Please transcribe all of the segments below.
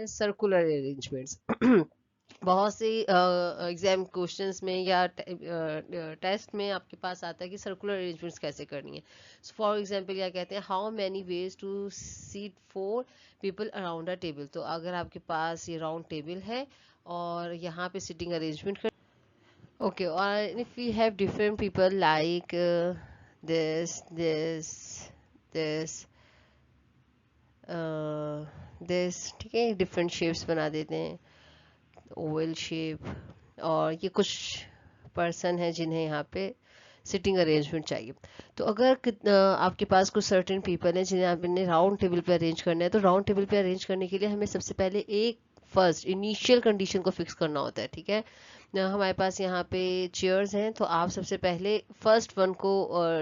हैं circular arrangements. बहुत सी exam questions में या टेस्ट में आपके पास आता है कि सर्कुलर अरेंजमेंट्स कैसे करनी है। सो फॉर एग्जांपल क्या कहते हैं, how many ways to seat 4 people around a table. तो अगर आपके पास ये राउंड टेबल है और यहाँ पे सिटिंग अरेंजमेंट कर, ओके, और if we have different people like this this this this, ठीक है, डिफरेंट शेप्स बना देते हैं, ओवल शेप, और ये कुछ पर्सन है जिन्हें यहाँ पे सिटिंग अरेंजमेंट चाहिए। तो अगर आपके पास कुछ सर्टेन पीपल हैं जिन्हें आपने राउंड टेबल पे अरेंज करना है, तो राउंड टेबल पे अरेंज करने के लिए हमें सबसे पहले एक फर्स्ट इनिशियल कंडीशन को फिक्स करना होता है, ठीक है। हमारे पास यहाँ पे चेयर्स हैं, तो आप सबसे पहले फर्स्ट वन को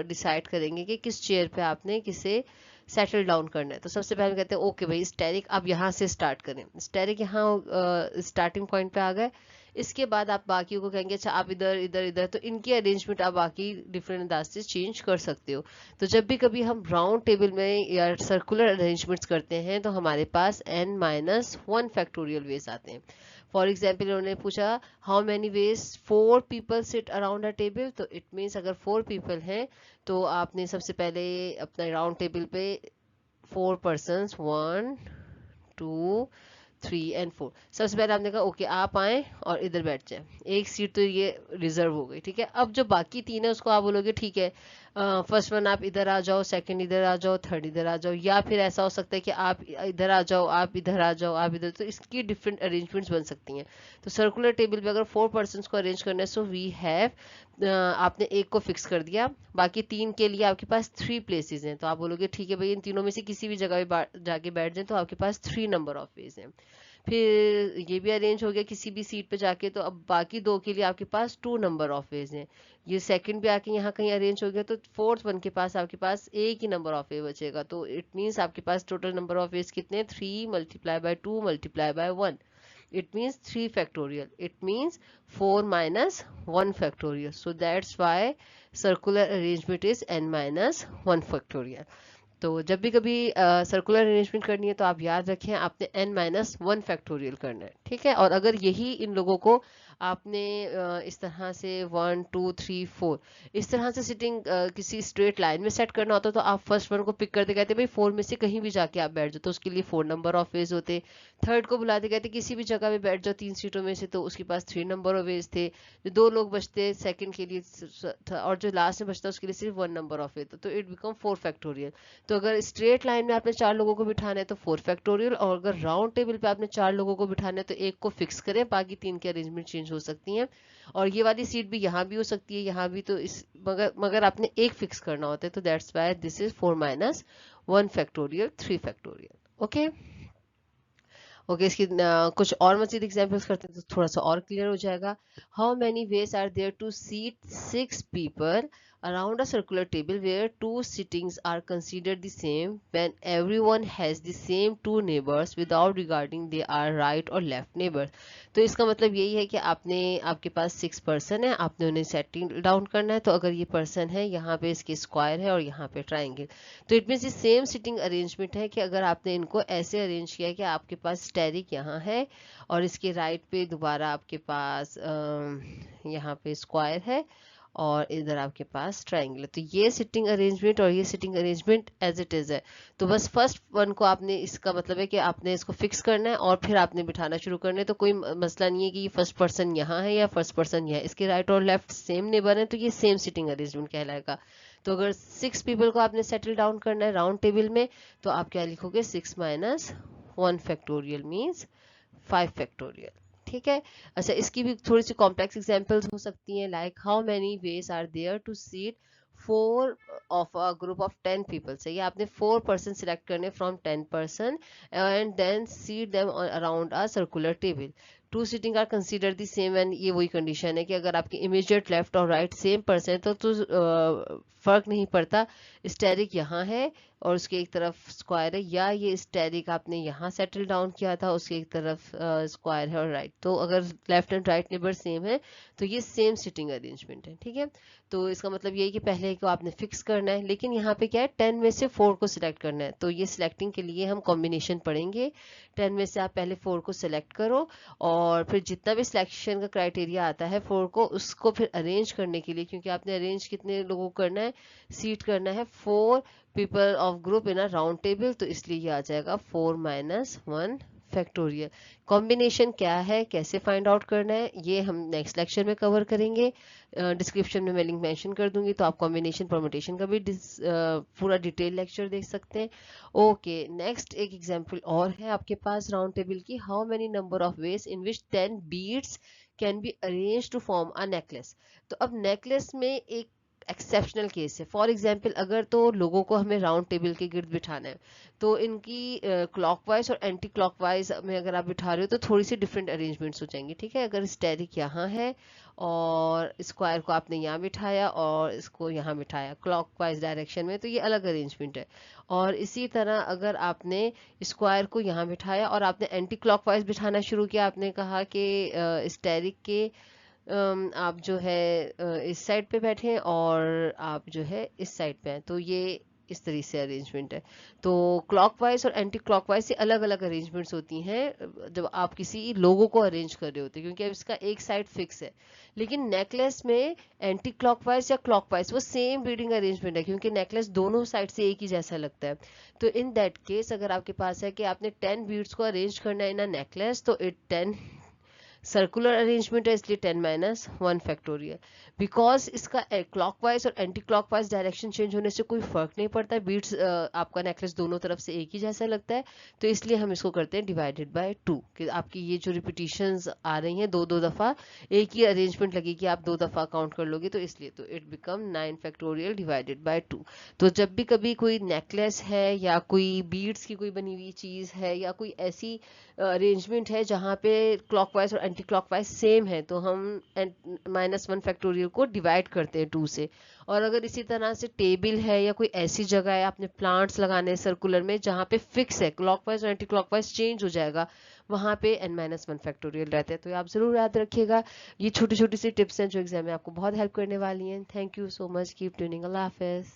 डिसाइड करेंगे कि किस चेयर पे आपने किसे सेटल डाउन करना है। तो सबसे पहले कहते हैं ओके भाई स्टेरिक, अब यहाँ से स्टार्ट करें। स्टेरिक यहाँ स्टार्टिंग पॉइंट पे आ गए। इसके बाद आप बाकियों को कहेंगे अच्छा आप इधर इधर इधर, तो इनकी अरेंजमेंट आप बाकी डिफरेंट अंदाज से चेंज कर सकते हो। तो जब भी कभी हम राउंड टेबल में या सर्कुलर अरेंजमेंट्स करते हैं तो हमारे पास n-1 फैक्टोरियल वेज आते हैं। फॉर एग्जाम्पल उन्होंने पूछा how many veg 4 people sit around a table, तो इट मीन्स अगर 4 पीपल हैं तो आपने सबसे पहले अपना राउंड टेबल पे 4 पर्सन 1 2 3 एंड 4, सबसे पहले आपने कहा ओके आप आए और इधर बैठ जाए, एक सीट तो ये रिजर्व हो गई, ठीक है। अब जो बाकी 3 है उसको आप बोलोगे ठीक है फर्स्ट वन आप इधर आ जाओ, सेकंड इधर आ जाओ, थर्ड इधर आ जाओ, या फिर ऐसा हो सकता है कि आप इधर आ जाओ, आप इधर आ जाओ, आप इधर, तो इसकी डिफरेंट अरेंजमेंट्स बन सकती हैं। तो सर्कुलर टेबल पे अगर 4 पर्सन को अरेंज करना है, सो वी हैव, आपने एक को फिक्स कर दिया, बाकी 3 के लिए आपके पास 3 प्लेसेस हैं, तो आप बोलोगे ठीक है भाई इन तीनों में से किसी भी जगह पे जाके बैठ जाए, तो आपके पास 3 नंबर ऑफ वेज हैं। फिर ये भी अरेंज हो गया किसी भी सीट पे जाके, तो अब बाकी 2 के लिए आपके पास 2 नंबर ऑफ वेज हैं। ये सेकंड पे आके यहाँ कहीं अरेंज हो गया, तो फोर्थ वन के पास आपके पास एक ही नंबर ऑफ वेज बचेगा, तो इट मीन्स आपके पास टोटल नंबर ऑफ वेज कितने, 3 multiply by 2 multiply by 1, it means 3 factorial, it means 4 minus 1 factorial, so that's why circular arrangement is n-1 factorial। तो जब भी कभी सर्कुलर अरेंजमेंट करनी है तो आप याद रखें आपने n-1 फैक्टोरियल करना है, ठीक है। और अगर यही इन लोगों को आपने इस तरह से 1 2 3 4 इस तरह से सिटिंग किसी स्ट्रेट लाइन में सेट करना होता तो आप फर्स्ट वन को पिक करते कहते भाई 4 में से कहीं भी जाके आप बैठ जाओ, तो उसके लिए 4 नंबर ऑफ वेज होते। थर्ड को बुलाते कहते किसी भी जगह पे बैठ जाओ 3 सीटों में से, तो उसके पास 3 नंबर ऑफ वेज थे। जो 2 लोग बचते सेकंड के लिए और जो लास्ट में बचता उसके लिए सिर्फ 1 नंबर ऑफ वेज, तो इट बिकम 4 फैक्टोरियल। तो अगर स्ट्रेट लाइन में आपने 4 लोगों को बिठाना है तो 4 फैक्टोरियल, और अगर राउंड टेबल पे आपने 4 लोगों को बिठाना है तो एक को फिक्स करें, बाकी 3 के अरेंजमेंट चेंज हो सकती हैं। और ये वाली सीट भी यहाँ भी हो सकती है, यहाँ भी, तो इस मगर मगर आपने एक फिक्स करना होता है, तो that's why this is 4 minus 1 factorial 3 factorial. Okay okay, इसकी कुछ और मजीद एग्जांपल्स करते हैं तो थोड़ा सा और क्लियर हो जाएगा। How many ways are there to seat 6 people around a circular table where 2 sittings are considered the same when everyone has the same 2 neighbors without regarding they are right or left neighbors। तो इसका मतलब यही है कि आपके पास 6 person है, आपने उन्हें सेटिंग डाउन करना है। तो अगर ये पर्सन है यहाँ पे इसके स्क्वायर है और यहाँ पे ट्राइंगल, तो इट मीन्स ये सेम सिटिंग अरेंजमेंट है कि अगर आपने इनको ऐसे अरेंज किया कि आपके पास स्टेरिक यहाँ है और इसके राइट पे दोबारा आपके पास यहाँ पे स्क्वायर है और इधर आपके पास ट्राइंगल है, तो ये सिटिंग अरेंजमेंट और ये sitting arrangement as it is है। तो बस फर्स्ट वन को आपने, इसका मतलब है कि आपने इसको फिक्स करना है और फिर आपने बिठाना शुरू करना है। तो कोई मसला नहीं है कि ये फर्स्ट पर्सन यहाँ है या फर्स्ट पर्सन यहाँ है, इसके राइट और लेफ्ट सेम नेबर है, तो ये सेम सिटिंग अरेंजमेंट कहलाएगा। तो अगर 6 पीपल को आपने सेटल डाउन करना है राउंड टेबल में, तो आप क्या लिखोगे, 6 माइनस 1 फैक्टोरियल मीन्स 5 फैक्टोरियल, ठीक है। अच्छा, इसकी भी थोड़ी सी कॉम्प्लेक्स एग्जांपल्स हो सकती हैं, like how many ways are there to seat 4 of a group of 10 people. So ये आपने 4 पर्सन सिलेक्ट करने from 10 person and then seat them around a circular table. Two sitting are consider the same, and ये वही condition है कि अगर आपके immediate left और राइट सेम पर्सन है तो फर्क नहीं पड़ता स्टेरिक यहाँ है और उसके एक तरफ स्क्वायर है, या ये स्टेरिक आपने यहाँ सेटल डाउन किया था उसके एक तरफ स्क्वायर है और राइट, तो अगर left and right neighbour same है तो ये सेम सिटिंग अरेंजमेंट है। ठीक है, तो इसका मतलब ये है कि पहले को आपने फिक्स करना है, लेकिन यहाँ पे क्या है 10 में से 4 को सिलेक्ट करना है, तो ये सिलेक्टिंग के लिए हम कॉम्बिनेशन पढ़ेंगे। 10 में से आप पहले 4 को सिलेक्ट करो और फिर जितना भी सिलेक्शन का क्राइटेरिया आता है 4 को, उसको फिर अरेंज करने के लिए, क्योंकि आपने अरेंज कितने लोगों को करना है, सीट करना है 4 people of group in a round table, तो इसलिए ये आ जाएगा 4 माइनस 1 फैक्टोरियल। कॉम्बिनेशन क्या है, कैसे फाइंड आउट करना है, ये हम नेक्स्ट लेक्चर में कवर करेंगे। डिस्क्रिप्शन में मैं लिंक मेंशन कर दूंगी, तो आप कॉम्बिनेशन परमुटेशन का भी पूरा डिटेल लेक्चर देख सकते हैं। ओके, नेक्स्ट एक एग्जांपल और है आपके पास राउंड टेबल की। How many number of ways in which 10 beads can be arrange to form a necklace. तो अब नेकलेस में एक एक्सेप्शनल केस है। फॉर एग्जाम्पल, अगर तो लोगों को हमें राउंड टेबल के गिर्द बिठाना है, तो इनकी क्लॉकवाइज और एंटी क्लॉकवाइज में अगर आप बिठा रहे हो तो थोड़ी सी डिफरेंट अरेंजमेंट्स हो जाएंगे। ठीक है, अगर स्टेरिक यहाँ है और स्क्वायर को आपने यहाँ बिठाया और इसको यहाँ बिठाया क्लॉकवाइज डायरेक्शन में, तो ये अलग अरेंजमेंट है। और इसी तरह अगर आपने स्क्वायर को यहाँ बिठाया और आपने एंटी क्लॉकवाइज बिठाना शुरू किया, आपने कहा कि स्टेरिक के आप जो है इस साइड पे बैठे हैं और आप जो है इस साइड पे हैं, तो ये इस तरीके से अरेंजमेंट है। तो क्लॉकवाइज और एंटी क्लॉकवाइज से अलग अलग अरेंजमेंट्स होती हैं जब आप किसी लोगो को अरेंज कर रहे होते हैं, क्योंकि अब इसका एक साइड फिक्स है। लेकिन नेकलेस में एंटी क्लॉकवाइज या क्लॉकवाइज वो सेम बीडिंग अरेंजमेंट है, क्योंकि नेकलेस दोनों साइड से एक ही जैसा लगता है। तो इन दैट केस अगर आपके पास है कि आपने 10 बीड्स को अरेंज करना है इन अ नेकलेस, तो इट 10 सर्कुलर अरेंजमेंट है, इसलिए 10 माइनस 1 फैक्टोरियल। बिकॉज इसका क्लॉकवाइज और एंटी क्लॉकवाइज डायरेक्शन चेंज होने से कोई फर्क नहीं पड़ता, बीट्स आपका नेकलेस दोनों तरफ से एक ही जैसा लगता है, तो इसलिए हम इसको करते हैं डिवाइडेड बाय 2, कि आपकी ये जो रिपीटिशंस आ रही हैं दो दो दफा एक ही अरेंजमेंट लगेगी, आप दो दफा काउंट कर लोगे, तो इसलिए तो it become 9 factorial divided by 2। तो जब भी कभी कोई नेकलेस है या कोई बीड्स की कोई बनी हुई चीज है या कोई ऐसी अरेंजमेंट है जहाँ पे क्लॉकवाइज और एंटी क्लॉकवाइज सेम है, तो हम -1 फैक्टोरियल को डिवाइड करते हैं 2 से। और अगर इसी तरह से टेबल है या कोई ऐसी जगह है आपने प्लांट्स लगाने हैं सर्कुलर में जहाँ पे फिक्स है, क्लॉकवाइज और एंटी क्लॉकवाइज चेंज हो जाएगा, वहाँ पे n-1 फैक्टोरियल रहते हैं। तो आप जरूर याद रखिएगा, ये छोटी छोटी सी टिप्स हैं जो एग्जाम में आपको बहुत हेल्प करने वाली हैं। Thank you so much, keep tuning, Allah Hafiz.